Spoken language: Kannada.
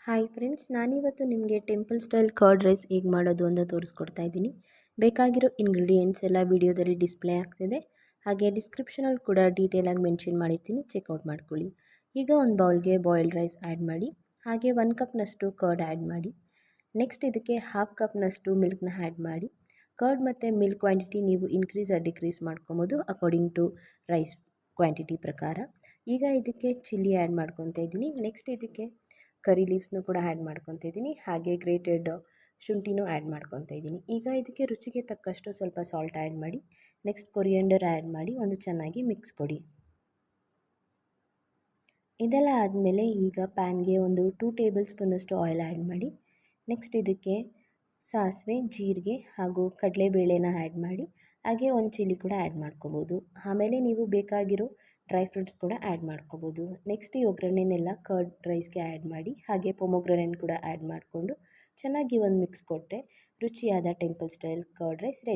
ಹಾಯ್ ಫ್ರೆಂಡ್ಸ್, ನಾನಿವತ್ತು ನಿಮಗೆ ಟೆಂಪಲ್ ಸ್ಟೈಲ್ ಕರ್ಡ್ ರೈಸ್ ಹೇಗೆ ಮಾಡೋದು ಅಂತ ತೋರಿಸ್ಕೊಡ್ತಾ ಇದ್ದೀನಿ. ಬೇಕಾಗಿರೋ ಇಂಗ್ರೀಡಿಯೆಂಟ್ಸ್ ಎಲ್ಲ ವಿಡಿಯೋದಲ್ಲಿ ಡಿಸ್ಪ್ಲೇ ಆಗ್ತಿದೆ. ಹಾಗೆ ಡಿಸ್ಕ್ರಿಪ್ಷನಲ್ಲಿ ಕೂಡ ಡೀಟೇಲಾಗಿ ಮೆನ್ಷನ್ ಮಾಡಿರ್ತೀನಿ, ಚೆಕ್ಔಟ್ ಮಾಡ್ಕೊಳ್ಳಿ. ಈಗ ಒಂದು ಬೌಲ್ಗೆ ಬಾಯ್ಲ್ಡ್ ರೈಸ್ ಆ್ಯಡ್ ಮಾಡಿ, ಹಾಗೆ 1 ಕಪ್ನಷ್ಟು ಕರ್ಡ್ ಆ್ಯಡ್ ಮಾಡಿ. ನೆಕ್ಸ್ಟ್ ಇದಕ್ಕೆ 1/2 ಕಪ್ನಷ್ಟು ಮಿಲ್ಕ್ನ ಆ್ಯಡ್ ಮಾಡಿ. ಕರ್ಡ್ ಮತ್ತು ಮಿಲ್ಕ್ ಕ್ವಾಂಟಿಟಿ ನೀವು ಇನ್ಕ್ರೀಸ್ ಆರ್ ಡಿಕ್ರೀಸ್ ಮಾಡ್ಕೊಬೋದು ಅಕಾರ್ಡಿಂಗ್ ಟು ರೈಸ್ ಕ್ವಾಂಟಿಟಿ ಪ್ರಕಾರ. ಈಗ ಇದಕ್ಕೆ ಚಿಲ್ಲಿ ಆ್ಯಡ್ ಮಾಡ್ಕೊತಾ ಇದ್ದೀನಿ. ನೆಕ್ಸ್ಟ್ ಇದಕ್ಕೆ ಕರಿ ಲೀವ್ಸ್ನೂ ಕೂಡ ಆ್ಯಡ್ ಮಾಡ್ಕೊತಾ ಇದ್ದೀನಿ. ಹಾಗೆ ಗ್ರೇಟೆಡ್ ಶುಂಠಿನೂ ಆ್ಯಡ್ ಮಾಡ್ಕೊತಾ ಇದ್ದೀನಿ. ಈಗ ಇದಕ್ಕೆ ರುಚಿಗೆ ತಕ್ಕಷ್ಟು ಸ್ವಲ್ಪ ಸಾಲ್ಟ್ ಆ್ಯಡ್ ಮಾಡಿ. ನೆಕ್ಸ್ಟ್ ಕೊರಿಯಂಡರ್ ಆ್ಯಡ್ ಮಾಡಿ ಒಂದು ಚೆನ್ನಾಗಿ ಮಿಕ್ಸ್ ಕೊಡಿ. ಇದೆಲ್ಲ ಆದಮೇಲೆ ಈಗ ಪ್ಯಾನ್ಗೆ ಒಂದು 2 ಟೇಬಲ್ ಸ್ಪೂನಷ್ಟು ಆಯಿಲ್ ಆ್ಯಡ್ ಮಾಡಿ. ನೆಕ್ಸ್ಟ್ ಇದಕ್ಕೆ ಸಾಸಿವೆ, ಜೀರಿಗೆ ಹಾಗೂ ಕಡಲೆಬೇಳೆನ ಆ್ಯಡ್ ಮಾಡಿ. ಹಾಗೆ ಒಂದು ಚಿಲ್ಲಿ ಕೂಡ ಆ್ಯಡ್ ಮಾಡ್ಕೋಬೋದು. ಆಮೇಲೆ ನೀವು ಬೇಕಾಗಿರೋ ಡ್ರೈ ಫ್ರೂಟ್ಸ್ ಕೂಡ ಆ್ಯಡ್ ಮಾಡ್ಕೋಬೋದು. ನೆಕ್ಸ್ಟ್ ಈ ಒಗ್ಗರಣೆನೆಲ್ಲ ಕರ್ಡ್ ರೈಸ್ಗೆ ಆ್ಯಡ್ ಮಾಡಿ. ಹಾಗೆ ಪೊಮೊಗ್ರನೇಟ್ ಕೂಡ ಆ್ಯಡ್ ಮಾಡಿಕೊಂಡು ಚೆನ್ನಾಗಿ ಒಂದು ಮಿಕ್ಸ್ ಕೊಟ್ಟರೆ ರುಚಿಯಾದ temple style curd rice ready.